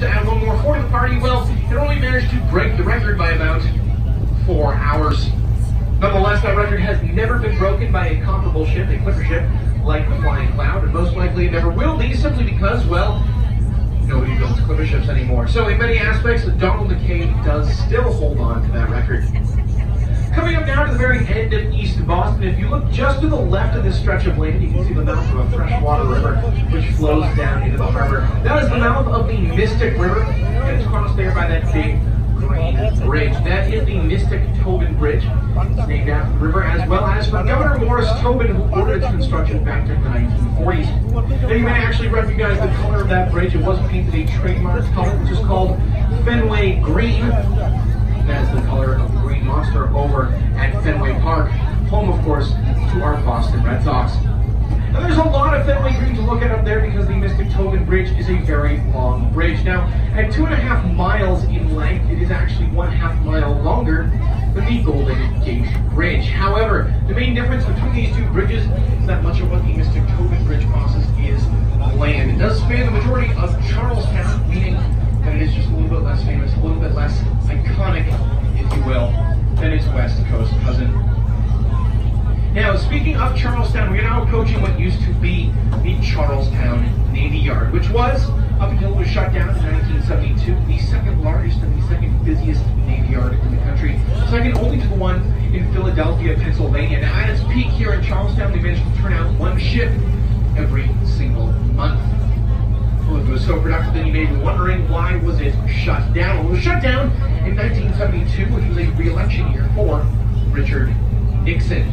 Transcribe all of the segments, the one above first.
to add one more for the party, well, it only managed to break the record by about 4 hours. Nonetheless, that record has never been broken by a comparable ship, a clipper ship, like the Flying Cloud, and most likely it never will be, simply because, well, nobody builds clipper ships anymore. So in many aspects, Donald McKay does still hold on to that record. Coming up now to the very end of East Boston, if you look just to the left of this stretch of land, you can see the mouth of a freshwater river which flows down into the harbor. That is the mouth of the Mystic River, and it's crossed there by that big green bridge. That is the Mystic Tobin Bridge. It's named after the river, as well as for Governor Morris Tobin, who ordered its construction back in the 1940s. Now you may actually recognize the color of that bridge. It was painted a trademark color, which is called Fenway Green. That is the color of the Green Monster over at Fenway Park, home, of course, to our Boston Red Sox. Now, there's a lot of Fenway Green to look at up there because the Mystic Tobin Bridge is a very long bridge. Now, at 2.5 miles in length, it is actually 1/2 mile longer than the Golden Gate Bridge. However, the main difference between these two bridges is that much of what the Mystic Tobin Bridge crosses is land. It does span the majority of Charlestown, meaning that it is just a little bit less famous, a little bit less iconic, if you will, than its West Coast cousin. Now, speaking of Charlestown, we are now approaching what used to be the Charlestown Navy Yard, which was, up until it was shut down in 1972, the second largest and the second busiest Navy Yard in the country, second only to the one in Philadelphia, Pennsylvania. Now, at its peak here in Charlestown, they managed to turn out one ship every single month. Well, it was so productive that you may be wondering, why was it shut down? Well, it was shut down in 1972, which was a re-election year for Richard Nixon.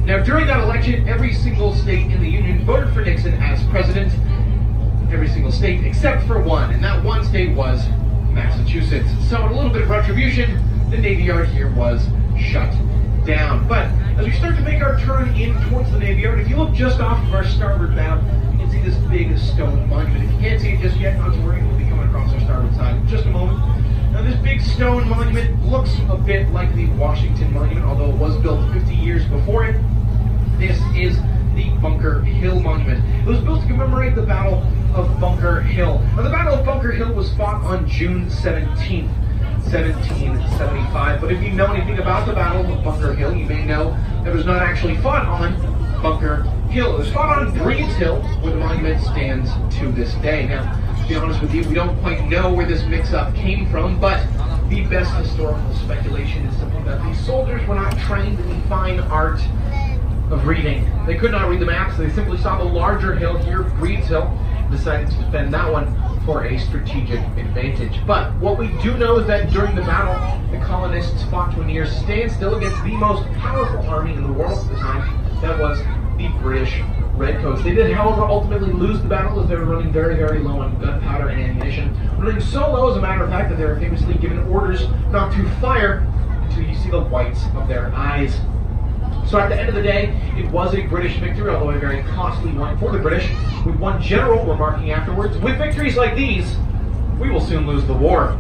Now, during that election, every single state in the Union voted for Nixon as president. Every single state except for one, and that one state was Massachusetts. So, in a little bit of retribution, the Navy Yard here was shut down. But as we start to make our turn in towards the Navy Yard, if you look just off of our starboard bow, you can see this big stone monument. If you can't see it just yet, not to worry, we'll be coming across our starboard side in just a moment. Now, this big stone monument looks a bit like the Washington Monument, although it was built 50 years before it. This is the Bunker Hill Monument. It was built to commemorate the Battle of Bunker Hill. Now, the Battle of Bunker Hill was fought on June 17th, 1775. But if you know anything about the Battle of Bunker Hill, you may know that it was not actually fought on Bunker Hill. It was fought on Breed's Hill, where the monument stands to this day. Now, to be honest with you, we don't quite know where this mix-up came from, but the best historical speculation is simply that these soldiers were not trained in the fine art of reading. They could not read the maps. They simply saw the larger hill here, Breed's Hill, and decided to defend that one for a strategic advantage. But what we do know is that during the battle, the colonists fought to a near standstill against the most powerful army in the world at the time. That was the British Redcoats. They did, however, ultimately lose the battle as they were running very, very low on gunpowder and ammunition. Running so low, as a matter of fact, that they were famously given orders not to fire until you see the whites of their eyes. So at the end of the day, it was a British victory, although a very costly one for the British, with one general remarking afterwards, "With victories like these, we will soon lose the war."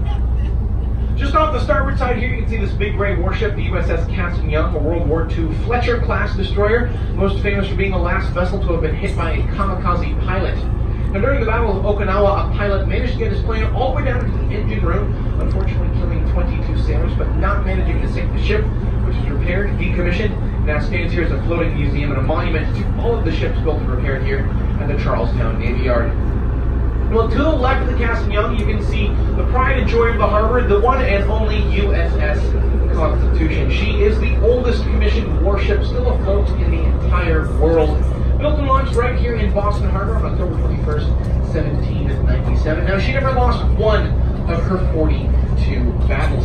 Just off the starboard side here, you can see this big gray warship, the USS Captain Young, a World War II Fletcher-class destroyer, most famous for being the last vessel to have been hit by a kamikaze pilot. Now, during the Battle of Okinawa, a pilot managed to get his plane all the way down into the engine room, unfortunately killing 22 sailors, but not managing to sink the ship, which was repaired, decommissioned, and now stands here as a floating museum and a monument to all of the ships built and repaired here at the Charlestown Navy Yard. Well, to the left of the Captain Young, you can see the pride and joy of the harbor, the one and only USS Constitution. She is the oldest commissioned warship still afloat in the entire world. Built and launched right here in Boston Harbor on October 21st, 1797. Now, she never lost one of her 42 battles.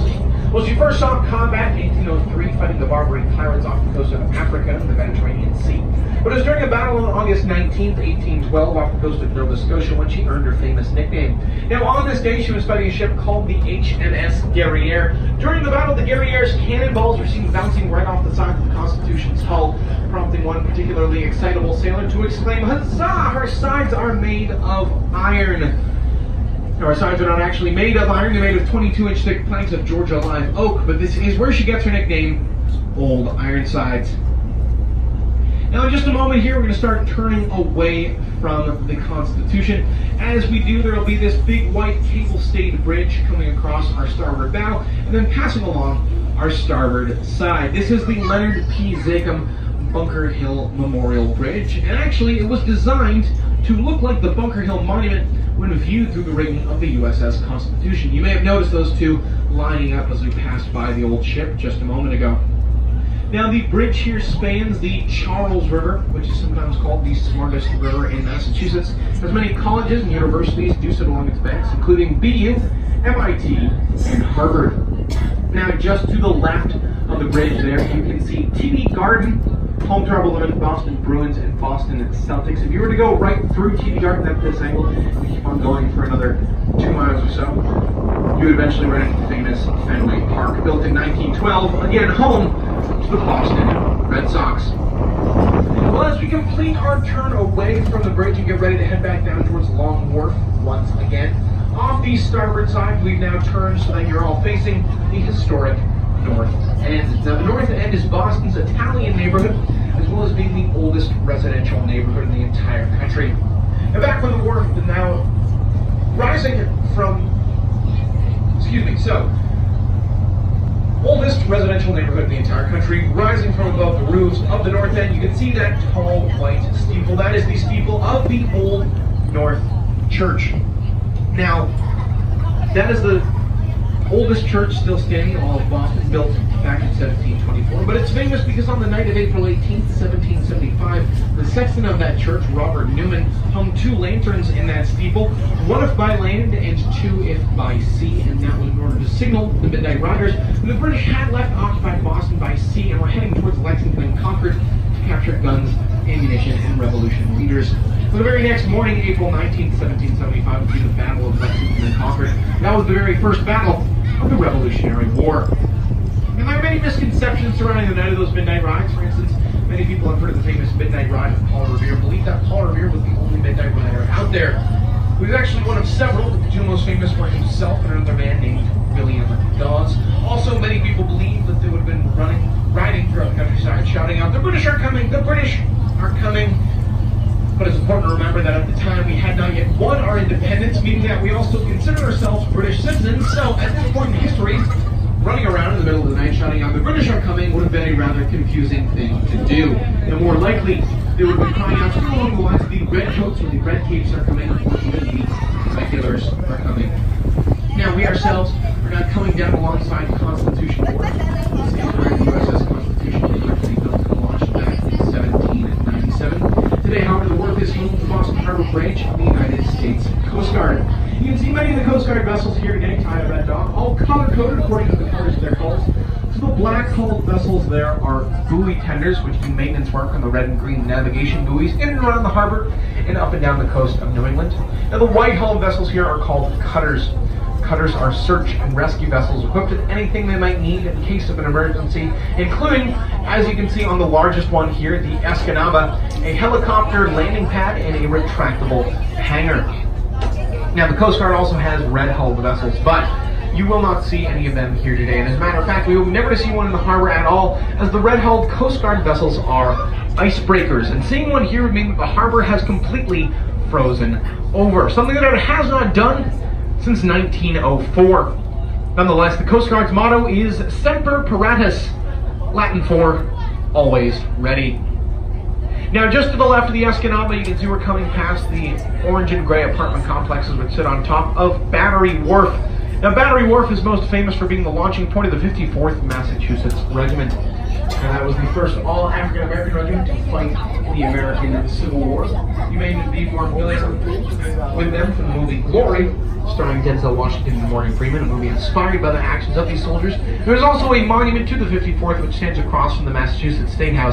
Well, she first saw combat in 1803, fighting the Barbary pirates off the coast of Africa and the Mediterranean Sea. But it was during a battle on August 19th, 1812, off the coast of Nova Scotia when she earned her famous nickname. Now, on this day, she was fighting a ship called the HMS Guerriere. During the battle, the Guerriere's cannonballs were seen bouncing right off the side of the Constitution's hull, prompting one particularly excitable sailor to exclaim, "Huzzah! Her sides are made of iron." Now, her sides are not actually made of iron, they're made of 22-inch thick planks of Georgia live oak, but this is where she gets her nickname, Old Ironsides. Now, in just a moment here, we're going to start turning away from the Constitution. As we do, there will be this big white cable-stayed bridge coming across our starboard bow and then passing along our starboard side. This is the Leonard P. Zachem Bunker Hill Memorial Bridge, and actually it was designed to look like the Bunker Hill Monument when viewed through the rigging of the USS Constitution. You may have noticed those two lining up as we passed by the old ship just a moment ago. Now, the bridge here spans the Charles River, which is sometimes called the smartest river in Massachusetts, as many colleges and universities do sit along its banks, including BU, MIT, and Harvard. Now, just to the left of the bridge there, you can see TD Garden, home to our beloved Boston Bruins and Boston Celtics. If you were to go right through TD Garden at this angle and keep on going for another 2 miles or so, you would eventually run into the famous Fenway Park, built in 1912, again home to the Boston Red Sox. Well, as we complete our turn away from the bridge and get ready to head back down towards Long Wharf once again, off the starboard side, we've now turned so that you're all facing the historic North End. Now, the North End is Boston's Italian neighborhood, as well as being the oldest residential neighborhood in the entire country. Now, back when the wharf is now rising from, oldest residential neighborhood in the entire country, rising from above the roofs of the North End, you can see that tall white steeple. That is the steeple of the Old North Church. Now, that is the oldest church still standing in all of Boston, built back in 1724, but it's famous because on the night of April 18th, 1775, the sexton of that church, Robert Newman, hung 2 lanterns in that steeple, one if by land and 2 if by sea, and that was in order to signal the Midnight Riders. And the British had left occupied Boston by sea and were heading towards Lexington and Concord to capture guns, ammunition, and revolution leaders. So the very next morning, April 19th, 1775, would be the Battle of Lexington and Concord. That was the very first battle of the Revolutionary War. And there are many misconceptions surrounding the night of those midnight rides. For instance, many people have heard of the famous midnight ride of Paul Revere, believe that Paul Revere was the only midnight rider out there. He was actually one of several, but the 2 most famous were himself and another man named William Dawes. Also, many people believe that they would have been riding throughout the countryside, shouting out, "The British are coming! The British are coming!" But it's important to remember that at the time we had not yet won our independence, meaning that we also considered ourselves British citizens. So at this point in history, running around in the middle of the night shouting out, "The British are coming," would have been a rather confusing thing to do. And more likely, they would have been crying out something along the lines of "The redcoats or the red capes are coming," or "The regulars are coming." Now, we ourselves are not coming down alongside the Constitution Wharf. This is where the USS Constitution was originally built and launched back in 1797. Today, however, the wharf is home to the Boston Harbor Branch of the United States Coast Guard. You can see many of the Coast Guard vessels here getting tied to that dock, all color-coded according to the colors of their hulls. So the black-hulled vessels there are buoy tenders, which do maintenance work on the red and green navigation buoys in and around the harbor and up and down the coast of New England. Now, the white-hulled vessels here are called cutters. Cutters are search and rescue vessels equipped with anything they might need in case of an emergency, including, as you can see on the largest one here, the Escanaba, a helicopter landing pad and a retractable hangar. Now, the Coast Guard also has red-hulled vessels, but you will not see any of them here today. And as a matter of fact, we will never see one in the harbor at all, as the red-hulled Coast Guard vessels are icebreakers. And seeing one here would mean that the harbor has completely frozen over, something that it has not done since 1904. Nonetheless, the Coast Guard's motto is Semper Paratus, Latin for always ready. Now, just to the left of the Escanaba, you can see we're coming past the orange and gray apartment complexes which sit on top of Battery Wharf. Now, Battery Wharf is most famous for being the launching point of the 54th Massachusetts Regiment. And that was the first all-African-American regiment to fight in the American Civil War. You may be more familiar with them from the movie Glory, starring Denzel Washington and Morgan Freeman, a movie inspired by the actions of these soldiers. There's also a monument to the 54th, which stands across from the Massachusetts State House.